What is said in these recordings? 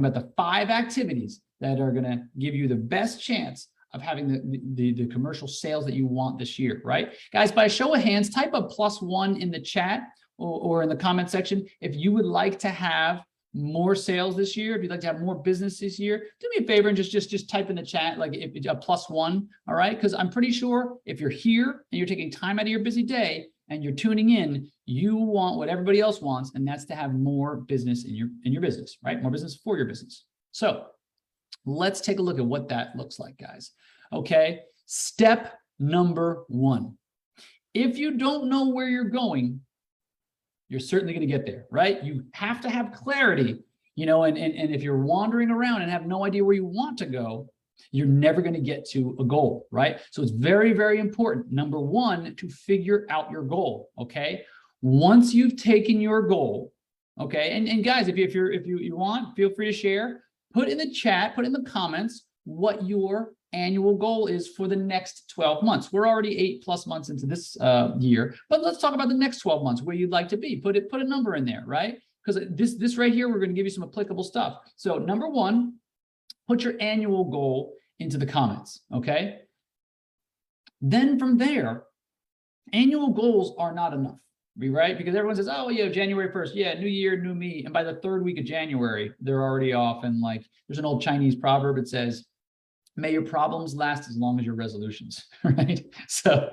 about the 5 activities that are going to give you the best chance of having the commercial sales that you want this year, right? Guys, by a show of hands, type a +1 in the chat or in the comment section if you would like to have more sales this year, if you'd like to have more business this year. Do me a favor and just type in the chat like if a +1, all right? Because I'm pretty sure if you're here and you're taking time out of your busy day and you're tuning in, you want what everybody else wants, and that's to have more business in your business, right? More business for your business. So let's take a look at what that looks like, guys. Okay, step number 1. If you don't know where you're going, you're certainly going to get there, right? You have to have clarity, you know, and if you're wandering around and have no idea where you want to go, you're never going to get to a goal, right? So it's very, very important, number 1, to figure out your goal, okay? Once you've taken your goal, okay, and guys, if you want, feel free to share. Put in the chat, put in the comments what your annual goal is for the next 12 months. We're already 8+ months into this year, but let's talk about the next 12 months, where you'd like to be. Put a number in there, right? Because this right here, we're going to give you some applicable stuff. So number 1, put your annual goal into the comments, okay? Then from there, annual goals are not enough. Right? Because everyone says, oh, yeah, January 1st, yeah, new year, new me. And by the 3rd week of January, they're already off. And like, there's an old Chinese proverb. It says, may your problems last as long as your resolutions, right? So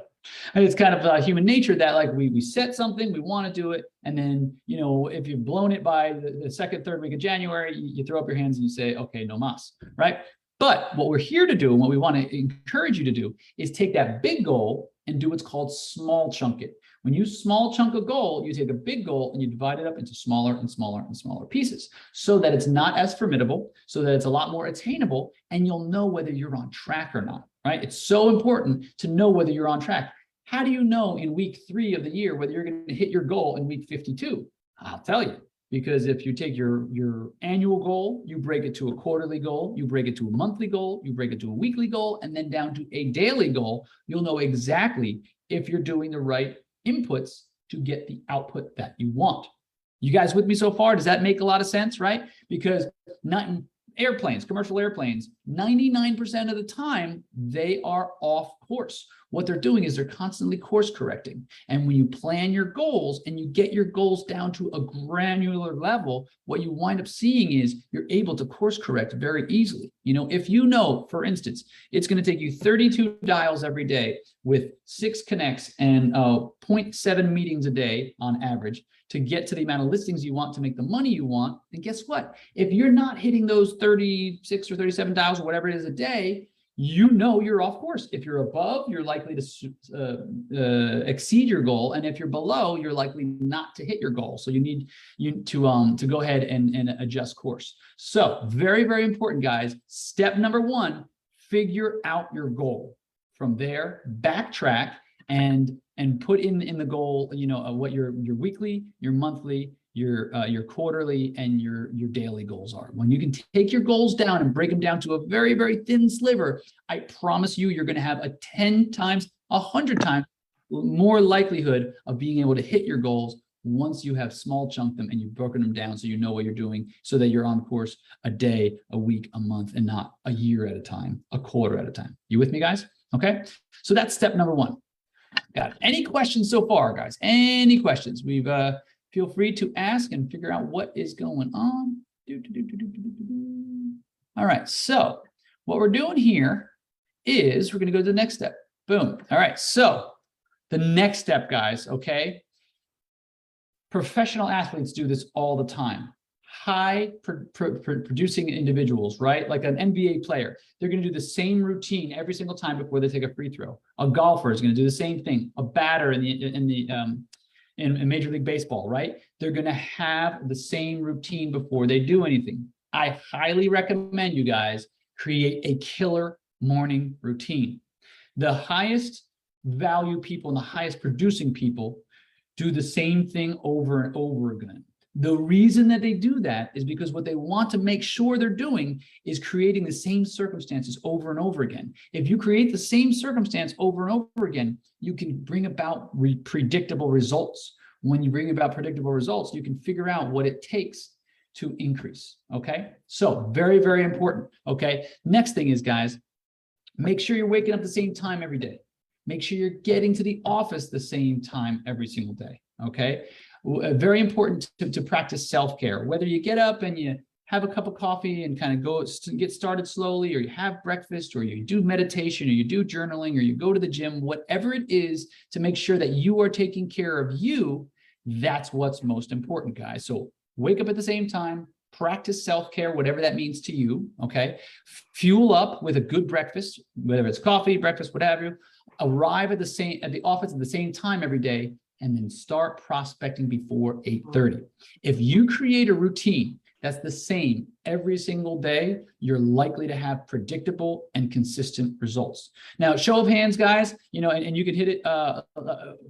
it's kind of human nature that like we set something, we want to do it. And then, you know, if you've blown it by the 2nd, 3rd week of January, you throw up your hands and you say, okay, no mas, right? But what we're here to do and what we want to encourage you to do is take that big goal and do what's called small chunk it. When you small chunk a goal, you take a big goal and you divide it up into smaller and smaller and smaller pieces so that it's not as formidable, so that it's a lot more attainable, and you'll know whether you're on track or not, right? It's so important to know whether you're on track. How do you know in week 3 of the year whether you're going to hit your goal in week 52? I'll tell you. Because if you take your annual goal, you break it to a quarterly goal, you break it to a monthly goal, you break it to a weekly goal, and then down to a daily goal, you'll know exactly if you're doing the right inputs to get the output that you want. You guys with me so far? Does that make a lot of sense, right? Because not airplanes, commercial airplanes, 99% of the time, they are off course. What they're doing is they're constantly course correcting. And when you plan your goals and you get your goals down to a granular level, what you wind up seeing is you're able to course correct very easily. You know, if you know, for instance, it's going to take you 32 dials every day with 6 connects and 0.7 meetings a day on average to get to the amount of listings you want to make the money you want, then guess what? If you're not hitting those 36 or 37 dials or whatever it is a day, you know you're off course. If you're above, you're likely to exceed your goal, and if you're below, you're likely not to hit your goal. So you need to go ahead and adjust course. So very, very important, guys. Step number 1: figure out your goal. From there, backtrack and put in the goal, you know, what your weekly, your monthly, your quarterly, and your daily goals are. When you can take your goals down and break them down to a very, very thin sliver, I promise you, you're going to have a 10 times, 100 times more likelihood of being able to hit your goals once you have small chunked them and you've broken them down so you know what you're doing, so that you're on course a day, a week, a month, and not a year at a time, a quarter at a time. You with me, guys? Okay. So that's step number 1. Got it. Any questions so far, guys? Any questions? Feel free to ask and figure out what is going on. All right, so what we're doing here is we're going to go to the next step. Boom. All right, so the next step, guys, okay? Professional athletes do this all the time. High producing individuals, right? Like an NBA player, they're going to do the same routine every single time before they take a free throw. A golfer is going to do the same thing. A batter in Major League Baseball, right? They're going to have the same routine before they do anything. I highly recommend you guys create a killer morning routine. The highest value people and the highest producing people do the same thing over and over again. The reason that they do that is because what they want to make sure they're doing is creating the same circumstances over and over again. If you create the same circumstance over and over again, you can bring about predictable results. When you bring about predictable results, you can figure out what it takes to increase. Okay. So very, very important. Okay. Next thing is, guys, make sure you're waking up the same time every day. Make sure you're getting to the office the same time every single day. Okay. Very important to practice self-care. Whether you get up and you have a cup of coffee and kind of get started slowly, or you have breakfast, or you do meditation, or you do journaling, or you go to the gym, whatever it is, to make sure that you are taking care of you, that's what's most important, guys. So wake up at the same time, practice self-care, whatever that means to you, okay? Fuel up with a good breakfast, whether it's coffee, breakfast, whatever. Arrive at the office at the same time every day, and then start prospecting before 8:30. If you create a routine that's the same every single day, you're likely to have predictable and consistent results. Now, show of hands, guys, and you can hit it.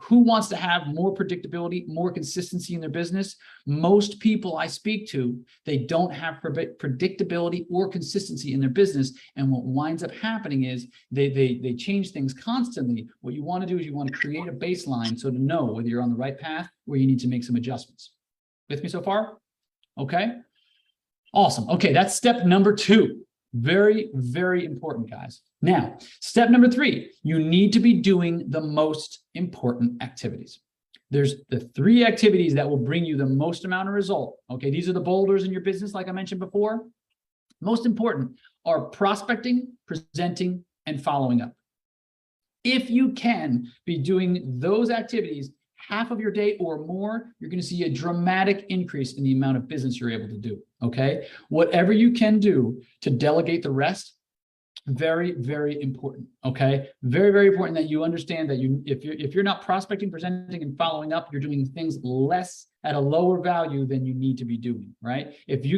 Who wants to have more predictability, more consistency in their business? Most people I speak to, they don't have predictability or consistency in their business. And what winds up happening is they change things constantly. What you want to do is you want to create a baseline so to know whether you're on the right path or you need to make some adjustments. With me so far? Okay. Awesome. Okay, that's step number 2. Very, very important, guys. Now, step number 3, you need to be doing the most important activities. There's the 3 activities that will bring you the most amount of result. Okay, these are the boulders in your business, like I mentioned before. Most important are prospecting, presenting, and following up. If you can be doing those activities half of your day or more, you're going to see a dramatic increase in the amount of business you're able to do. Okay. Whatever you can do to delegate the rest, very, very important. Okay. Very, very important that you understand that if you're not prospecting, presenting, and following up, you're doing things less at a lower value than you need to be doing, right? If you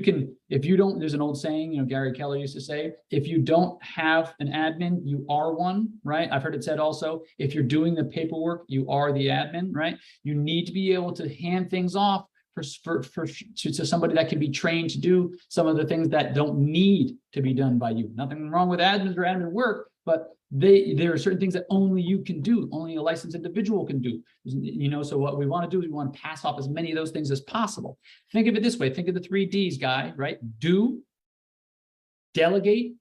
don't, there's an old saying, Gary Keller used to say, if you don't have an admin, you are one, right? I've heard it said also, if you're doing the paperwork, you are the admin, right? You need to be able to hand things off to somebody that can be trained to do some of the things that don't need to be done by you. Nothing wrong with admins or admin work, but there are certain things that only you can do, only a licensed individual can do. So what we want to do is we want to pass off as many of those things as possible. Think of it this way. Think of the 3 Ds, guy, right? Do, delegate,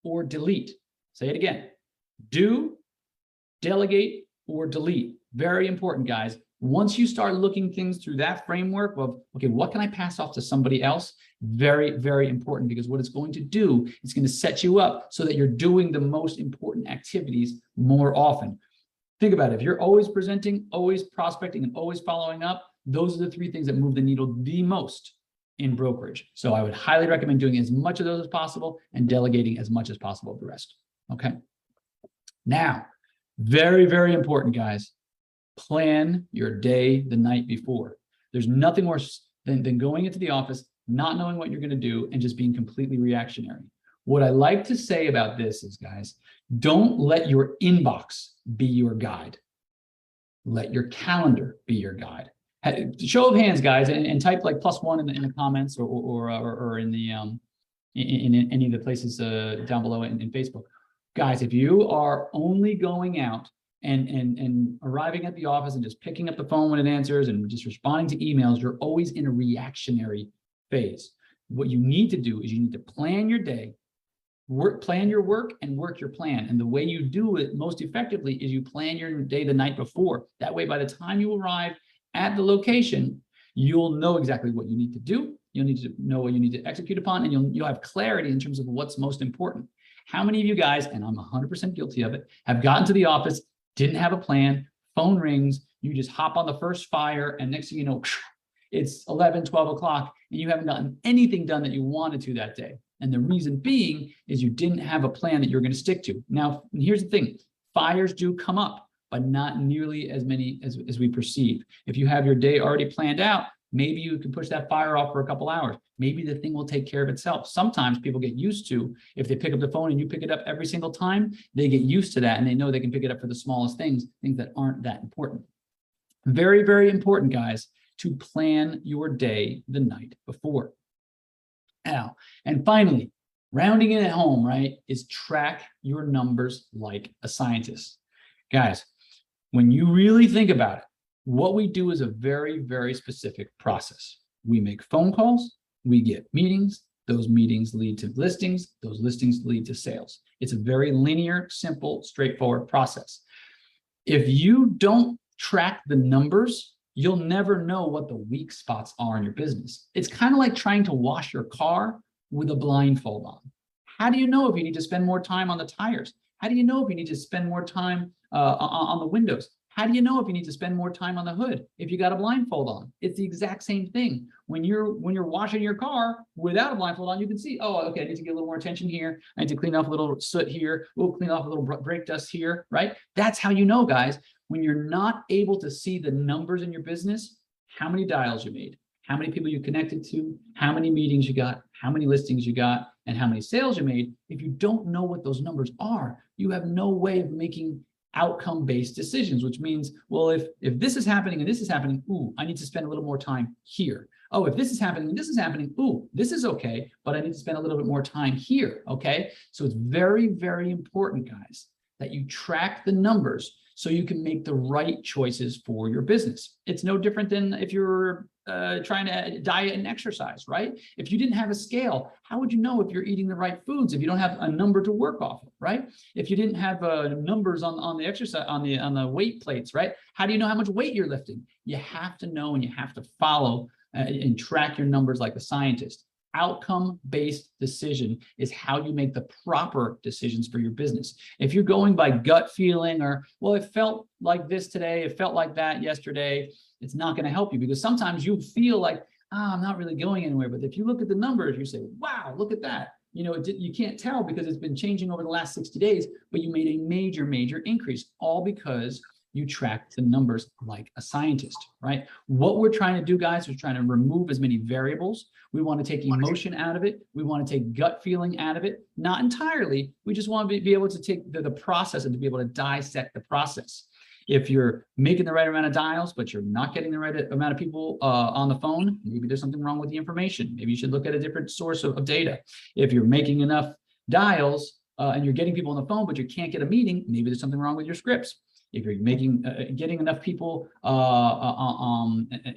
or delete. Say it again. Do, delegate, or delete. Very important, guys. Once you start looking things through that framework of, okay, what can I pass off to somebody else? Very, very important, because what it's going to do, it's going to set you up so that you're doing the most important activities more often. Think about it. If you're always presenting, always prospecting, and always following up, those are the 3 things that move the needle the most in brokerage. So I would highly recommend doing as much of those as possible and delegating as much as possible of the rest. Okay. Now, very, very important, guys. Plan your day the night before. There's nothing worse than going into the office, not knowing what you're going to do, and just being completely reactionary. What I like to say about this is, guys, don't let your inbox be your guide. Let your calendar be your guide. Show of hands, guys, and type like +1 in the comments or in the in any of the places down below in Facebook. Guys, if you are only going out and arriving at the office and just picking up the phone when it answers and just responding to emails, you're always in a reactionary phase. What you need to do is you need to plan your day, plan your work, and work your plan. And the way you do it most effectively is you plan your day the night before. That way, by the time you arrive at the location, you'll know exactly what you need to do. You'll need to know what you need to execute upon, and you'll have clarity in terms of what's most important. How many of you guys, and I'm 100% guilty of it, have gotten to the office, didn't have a plan, phone rings, you just hop on the first fire, and next thing you know, it's 11, 12 o'clock, and you haven't gotten anything done that you wanted to that day. And the reason being is you didn't have a plan that you're going to stick to. Now, here's the thing. Fires do come up, but not nearly as many as we perceive. If you have your day already planned out, maybe you can push that fire off for a couple hours. Maybe the thing will take care of itself. Sometimes people get used to, if they pick up the phone and you pick it up every single time, they get used to that and they know they can pick it up for the smallest things that aren't that important. Very, very important, guys, to plan your day the night before. Now, and finally, rounding it at home, right, is track your numbers like a scientist. Guys, when you really think about it, what we do is a very, very specific process. We make phone calls, we get meetings. Those meetings lead to listings. Those listings lead to sales. It's a very linear, simple, straightforward process. If you don't track the numbers, you'll never know what the weak spots are in your business. It's kind of like trying to wash your car with a blindfold on. How do you know if you need to spend more time on the tires? How do you know if you need to spend more time on the windows? How do you know if you need to spend more time on the hood if you got a blindfold on? It's the exact same thing. When you're washing your car without a blindfold on, you can see, oh, okay, I need to get a little more attention here. I need to clean off a little soot here. We'll clean off a little brake dust here, right? That's how you know, guys. When you're not able to see the numbers in your business, how many dials you made, how many people you connected to, how many meetings you got, how many listings you got, and how many sales you made. If you don't know what those numbers are, you have no way of making outcome-based decisions, which means, well, if this is happening and this is happening, ooh, I need to spend a little more time here. Oh, if this is happening and this is happening, ooh, this is okay, but I need to spend a little bit more time here, okay? So it's very, very important, guys, that you track the numbers so you can make the right choices for your business. It's no different than if you're trying to diet and exercise, right? If you didn't have a scale, how would you know if you're eating the right foods if you don't have a number to work off of, right? If you didn't have numbers on the exercise, on the weight plates, right? How do you know how much weight you're lifting? You have to know and you have to follow and track your numbers like a scientist. Outcome-based decision is how you make the proper decisions for your business. If you're going by gut feeling or, well, it felt like this today, it felt like that yesterday, it's not going to help you, because sometimes you feel like, I'm not really going anywhere. But if you look at the numbers, you say, wow, look at that. You know, you can't tell because it's been changing over the last 60 days, but you made a major, major increase, all because you track the numbers like a scientist, right? What we're trying to do, guys, is trying to remove as many variables. We want to take emotion out of it. We want to take gut feeling out of it. Not entirely. We just want to be able to take the process and to be able to dissect the process. If you're making the right amount of dials, but you're not getting the right amount of people on the phone, maybe there's something wrong with the information. Maybe you should look at a different source of data. If you're making enough dials and you're getting people on the phone, but you can't get a meeting, maybe there's something wrong with your scripts. If you're getting enough people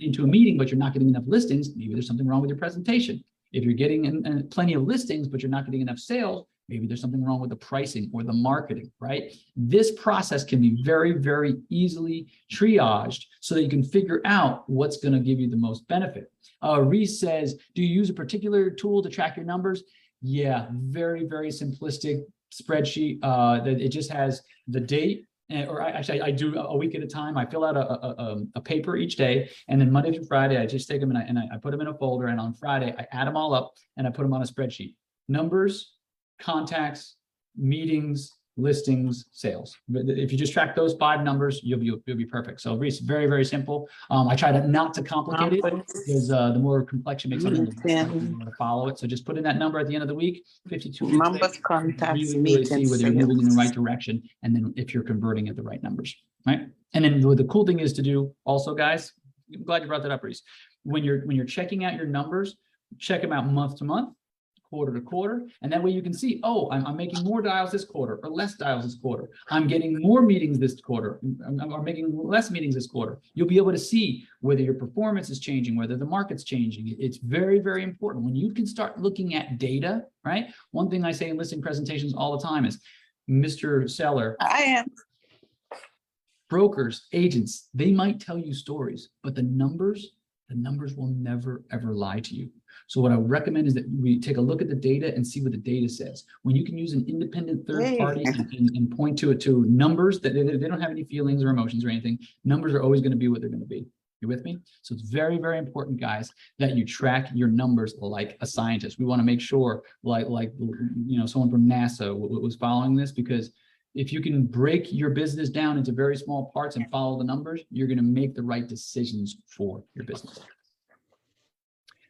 into a meeting, but you're not getting enough listings, maybe there's something wrong with your presentation. If you're getting plenty of listings, but you're not getting enough sales, maybe there's something wrong with the pricing or the marketing, right? This process can be very, very easily triaged so that you can figure out what's going to give you the most benefit. Reese says, do you use a particular tool to track your numbers? Yeah, very, very simplistic spreadsheet that it just has the date. Or actually, I do a week at a time. I fill out a paper each day, and then Monday through Friday, I just take them and I put them in a folder. And on Friday, I add them all up and I put them on a spreadsheet. Numbers, contacts, meetings, listings, sales. If you just track those 5 numbers, you'll be perfect. So Reese, very, very simple. I try not to complicate it because the more complex you make something, the more you want to follow it. So just put in that number at the end of the week, 52 weeks. Numbers, contacts, really see whether you're moving in the right direction, and then if you're converting at the right numbers, right? And then the cool thing is to do also, guys, I'm glad you brought that up, Reese. When you're checking out your numbers, check them out month to month, quarter to quarter, and that way you can see, oh, I'm making more dials this quarter or less dials this quarter. I'm getting more meetings this quarter. I'm making less meetings this quarter. You'll be able to see whether your performance is changing, whether the market's changing. It's very, very important. When you can start looking at data, right? One thing I say in listing presentations all the time is, Mr. Seller, I am. Brokers, agents, they might tell you stories, but the numbers will never, ever lie to you. So what I would recommend is that we take a look at the data and see what the data says. When you can use an independent third party and point to numbers that they don't have any feelings or emotions or anything, numbers are always going to be what they're going to be. You with me? So it's very, very important, guys, that you track your numbers like a scientist. We want to make sure, like someone from NASA was following this, because if you can break your business down into very small parts and follow the numbers, you're going to make the right decisions for your business.